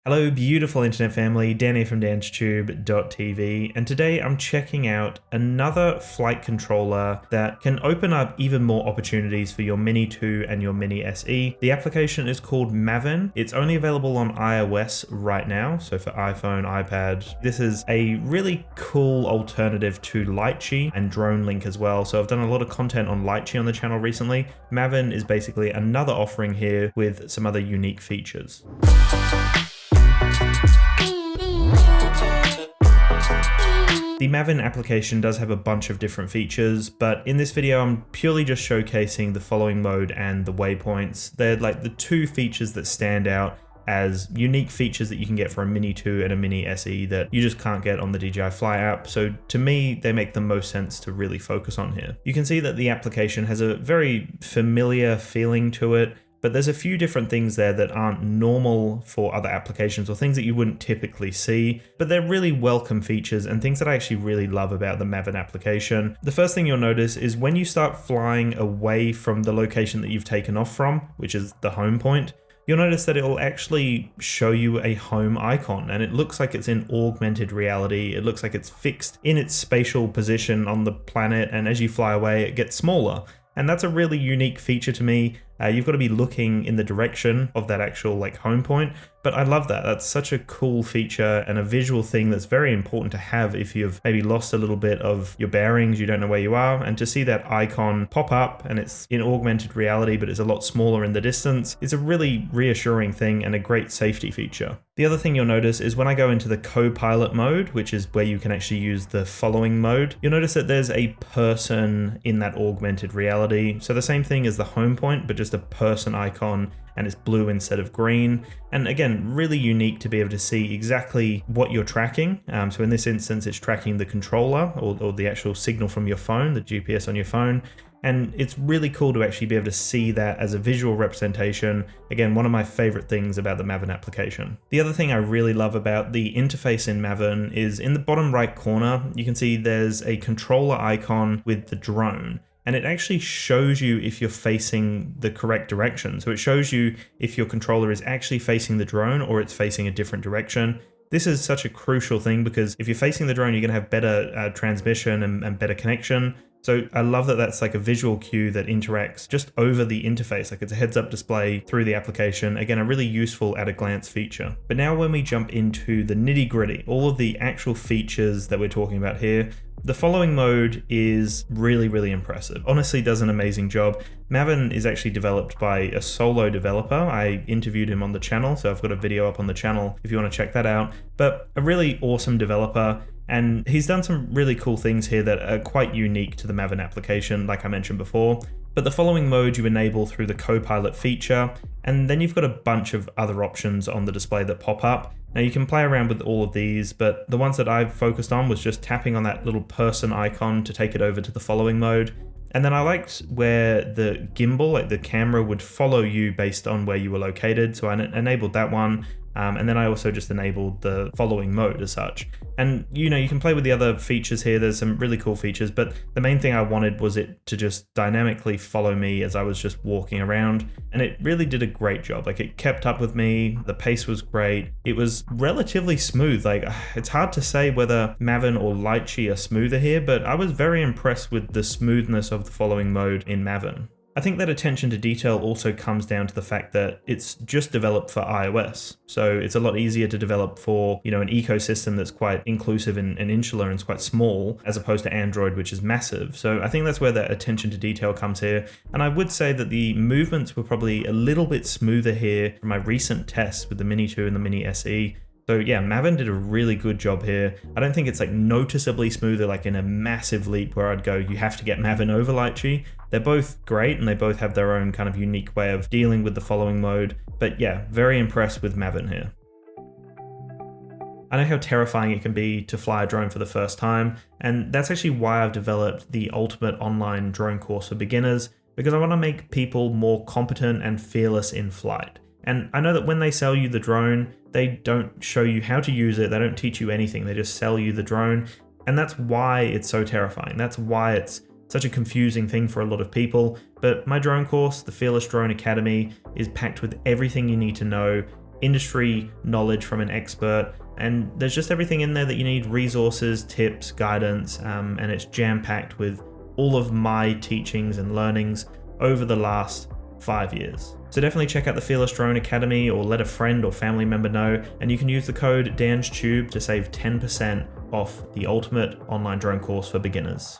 Hello beautiful internet family, Dan here from DansTube.TV, and today I'm checking out another flight controller that can open up even more opportunities for your Mini 2 and your Mini SE. The application is called Maven. It's only available on iOS right now, so for iPhone, iPad. This is a really cool alternative to Litchi and DroneLink as well, so I've done a lot of content on Litchi on the channel recently. Maven is basically another offering here with some other unique features. The Maven application does have a bunch of different features, but in this video I'm purely just showcasing the following mode and the waypoints. They're like the two features that stand out as unique features that you can get for a Mini 2 and a Mini SE that you just can't get on the DJI Fly app. So to me, they make the most sense to really focus on here. You can see that the application has a very familiar feeling to it, but there's a few different things there that aren't normal for other applications or things that you wouldn't typically see, but they're really welcome features and things that I actually really love about the Maven application. The first thing you'll notice is when you start flying away from the location that you've taken off from, which is the home point, you'll notice that it will actually show you a home icon, and it looks like it's in augmented reality. It looks like it's fixed in its spatial position on the planet, and as you fly away, it gets smaller. And that's a really unique feature to me. You've got to be looking in the direction of that actual home point, but I love that. That's such a cool feature and a visual thing that's very important to have if you've maybe lost a little bit of your bearings, you don't know where you are, and to see that icon pop up and it's in augmented reality, but it's a lot smaller in the distance, is a really reassuring thing and a great safety feature. The other thing you'll notice is when I go into the co-pilot mode, which is where you can actually use the following mode, you'll notice that there's a person in that augmented reality. So the same thing as the home point, but just a person icon, and it's blue instead of green. And again, really unique to be able to see exactly what you're tracking. So in this instance, it's tracking the controller or the actual signal from your phone, the GPS on your phone. And it's really cool to actually be able to see that as a visual representation. Again, one of my favorite things about the Maven application. The other thing I really love about the interface in Maven is in the bottom right corner, you can see there's a controller icon with the drone. And it actually shows you if you're facing the correct direction. So it shows you if your controller is actually facing the drone or it's facing a different direction. This is such a crucial thing because if you're facing the drone, you're going to have better transmission and better connection. So I love that that's like a visual cue that interacts just over the interface, like it's a heads-up display through the application. Again, a really useful at-a-glance feature. But now when we jump into the nitty-gritty, all of the actual features that we're talking about here, the following mode is really, really impressive. Honestly, does an amazing job. Maven is actually developed by a solo developer. I interviewed him on the channel, so I've got a video up on the channel if you want to check that out. But a really awesome developer, and he's done some really cool things here that are quite unique to the Maven application, like I mentioned before. But the following mode you enable through the co-pilot feature, and then you've got a bunch of other options on the display that pop up. Now you can play around with all of these, but the ones that I've focused on was just tapping on that little person icon to take it over to the following mode. And then I liked where the gimbal, like the camera, would follow you based on where you were located. So I enabled that one. And then I also just enabled the following mode as such. And you can play with the other features here. There's some really cool features, but the main thing I wanted was it to just dynamically follow me as I was just walking around. And it really did a great job. Like, it kept up with me. The pace was great. It was relatively smooth. Like, it's hard to say whether Maven or Litchi are smoother here, but I was very impressed with the smoothness of the following mode in Maven. I think that attention to detail also comes down to the fact that it's just developed for iOS. So it's a lot easier to develop for, an ecosystem that's quite inclusive and insular and it's quite small, as opposed to Android, which is massive. So I think that's where that attention to detail comes here. And I would say that the movements were probably a little bit smoother here from my recent tests with the Mini 2 and the Mini SE. So yeah, Maven did a really good job here. I don't think it's like noticeably smoother, like in a massive leap where I'd go, you have to get Maven over Litchi. They're both great and they both have their own kind of unique way of dealing with the following mode. But yeah, very impressed with Maven here. I know how terrifying it can be to fly a drone for the first time, and that's actually why I've developed the ultimate online drone course for beginners, because I want to make people more competent and fearless in flight. And I know that when they sell you the drone, they don't show you how to use it. They don't teach you anything. They just sell you the drone. And that's why it's so terrifying. That's why it's such a confusing thing for a lot of people. But my drone course, the Fearless Drone Academy, is packed with everything you need to know industry knowledge from an expert, and there's just everything in there that you need: resources, tips, guidance, and it's jam-packed with all of my teachings and learnings over the last 5 years. So definitely check out the Fearless Drone Academy, or let a friend or family member know, and you can use the code DANSTube to save 10% off the ultimate online drone course for beginners.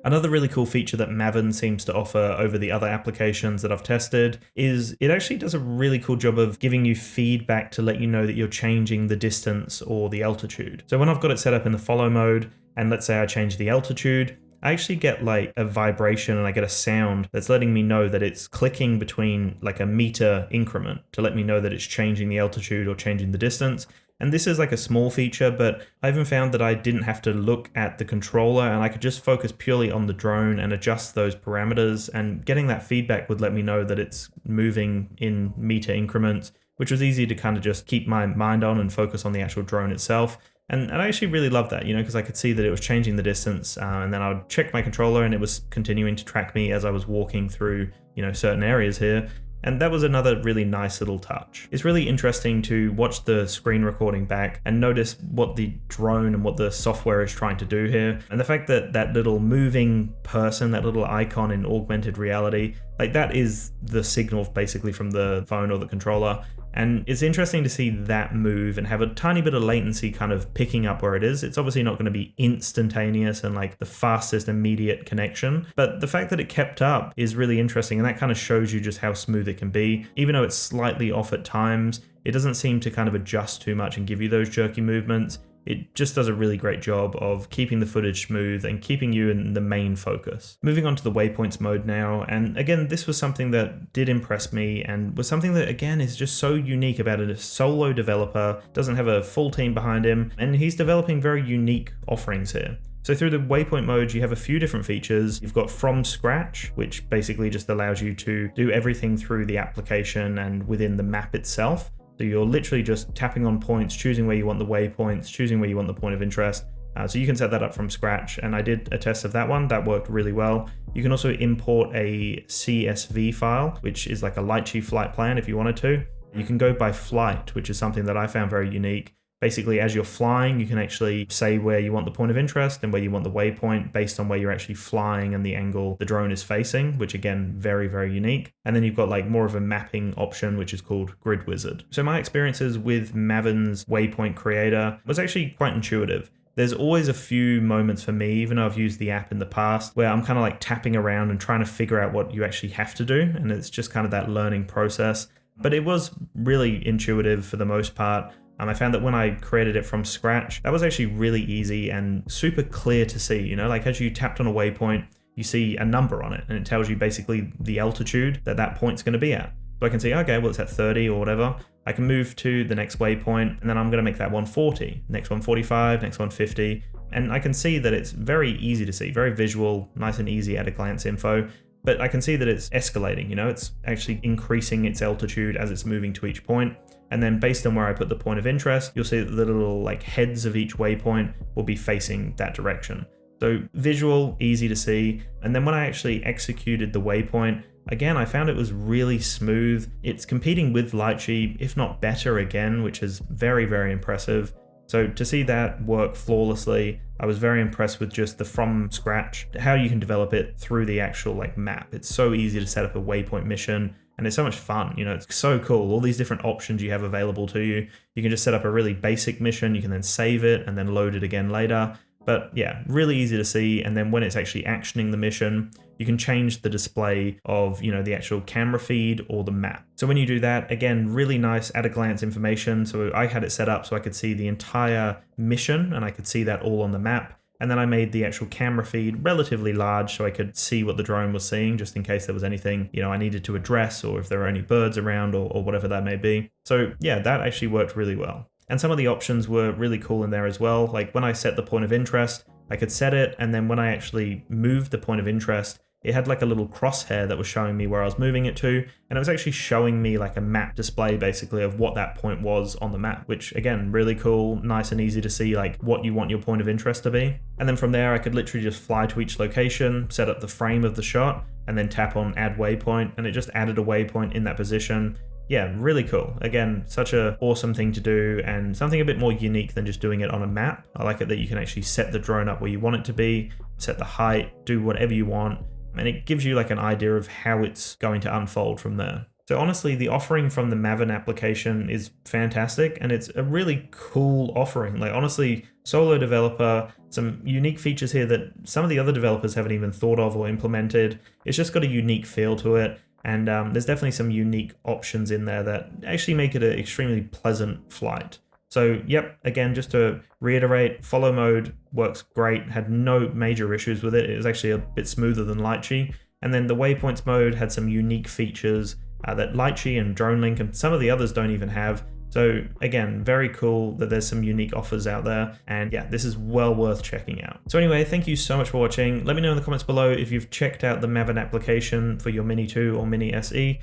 Another really cool feature that Maven seems to offer over the other applications that I've tested is it actually does a really cool job of giving you feedback to let you know that you're changing the distance or the altitude. So when I've got it set up in the follow mode, and let's say I change the altitude, I actually get like a vibration and I get a sound that's letting me know that it's clicking between like a meter increment to let me know that it's changing the altitude or changing the distance. And this is like a small feature, but I even found that I didn't have to look at the controller, and I could just focus purely on the drone and adjust those parameters, and getting that feedback would let me know that it's moving in meter increments, which was easy to kind of just keep my mind on and focus on the actual drone itself. And I actually really loved that, because I could see that it was changing the distance, and then I would check my controller and it was continuing to track me as I was walking through, certain areas here. And that was another really nice little touch. It's really interesting to watch the screen recording back and notice what the drone and what the software is trying to do here. And the fact that that little moving person, that little icon in augmented reality, like that is the signal basically from the phone or the controller. And it's interesting to see that move and have a tiny bit of latency kind of picking up where it is. It's obviously not going to be instantaneous and like the fastest immediate connection, but the fact that it kept up is really interesting, and that kind of shows you just how smooth it can be. Even though it's slightly off at times, it doesn't seem to kind of adjust too much and give you those jerky movements. It just does a really great job of keeping the footage smooth and keeping you in the main focus. Moving on to the Waypoints mode now, and again, this was something that did impress me and was something that again is just so unique about it. A solo developer, doesn't have a full team behind him, and he's developing very unique offerings here. So through the Waypoint mode, you have a few different features. You've got from scratch, which basically just allows you to do everything through the application and within the map itself. So you're literally just tapping on points, choosing where you want the waypoints, choosing where you want the point of interest. So you can set that up from scratch, and I did a test of that one. That worked really well. You can also import a CSV file, which is like a Litchi flight plan if you wanted to. You can go by flight, which is something that I found very unique. Basically, as you're flying, you can actually say where you want the point of interest and where you want the waypoint based on where you're actually flying and the angle the drone is facing, which again, very, very unique. And then you've got like more of a mapping option, which is called Grid Wizard. So my experiences with Maven's Waypoint Creator was actually quite intuitive. There's always a few moments for me, even though I've used the app in the past, where I'm kind of like tapping around and trying to figure out what you actually have to do. And it's just kind of that learning process. But it was really intuitive for the most part. I found that when I created it from scratch, that was actually really easy and super clear to see, like as you tapped on a waypoint, you see a number on it and it tells you basically the altitude that that point's going to be at. So I can see, okay, well, it's at 30 or whatever. I can move to the next waypoint, and then I'm going to make that one 40, next one 45, next one 50. And I can see that it's very easy to see, very visual, nice and easy at a glance info. But I can see that it's escalating, it's actually increasing its altitude as it's moving to each point. And then based on where I put the point of interest, you'll see that the little like heads of each waypoint will be facing that direction. So visual, easy to see. And then when I actually executed the waypoint, again, I found it was really smooth. It's competing with Litchi, if not better again, which is very, very impressive. So to see that work flawlessly, I was very impressed with just the from scratch, how you can develop it through the actual like map. It's so easy to set up a waypoint mission, and it's so much fun. It's so cool. All these different options you have available to you. You can just set up a really basic mission. You can then save it and then load it again later. But yeah, really easy to see. And then when it's actually actioning the mission, you can change the display of, the actual camera feed or the map. So when you do that, again, really nice at a glance information. So I had it set up so I could see the entire mission and I could see that all on the map. And then I made the actual camera feed relatively large so I could see what the drone was seeing, just in case there was anything, I needed to address, or if there were any birds around or whatever that may be. So yeah, that actually worked really well. And some of the options were really cool in there as well. Like when I set the point of interest, I could set it, and then when I actually moved the point of interest, it had like a little crosshair that was showing me where I was moving it to, and it was actually showing me like a map display basically of what that point was on the map, which again, really cool, nice and easy to see like what you want your point of interest to be. And then from there I could literally just fly to each location, set up the frame of the shot, and then tap on add waypoint, and it just added a waypoint in that position. Yeah, really cool. Again, such an awesome thing to do, and something a bit more unique than just doing it on a map. I like it that you can actually set the drone up where you want it to be, set the height, do whatever you want, and it gives you like an idea of how it's going to unfold from there. So honestly, the offering from the Maven application is fantastic, and it's a really cool offering. Like honestly, solo developer, some unique features here that some of the other developers haven't even thought of or implemented. It's just got a unique feel to it. And there's definitely some unique options in there that actually make it an extremely pleasant flight. So yep, again, just to reiterate, follow mode works great, had no major issues with it. It was actually a bit smoother than Litchi. And then the Waypoints mode had some unique features that Litchi and DroneLink and some of the others don't even have. So again, very cool that there's some unique offers out there, and yeah, this is well worth checking out. So anyway, thank you so much for watching. Let me know in the comments below if you've checked out the Maven application for your Mini 2 or Mini SE,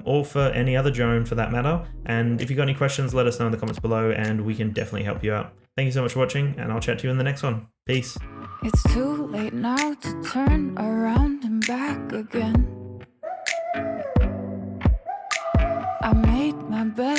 or for any other drone for that matter. And if you've got any questions, let us know in the comments below and we can definitely help you out. Thank you so much for watching, and I'll chat to you in the next one. Peace. It's too late now to turn around and back again. I made my bed.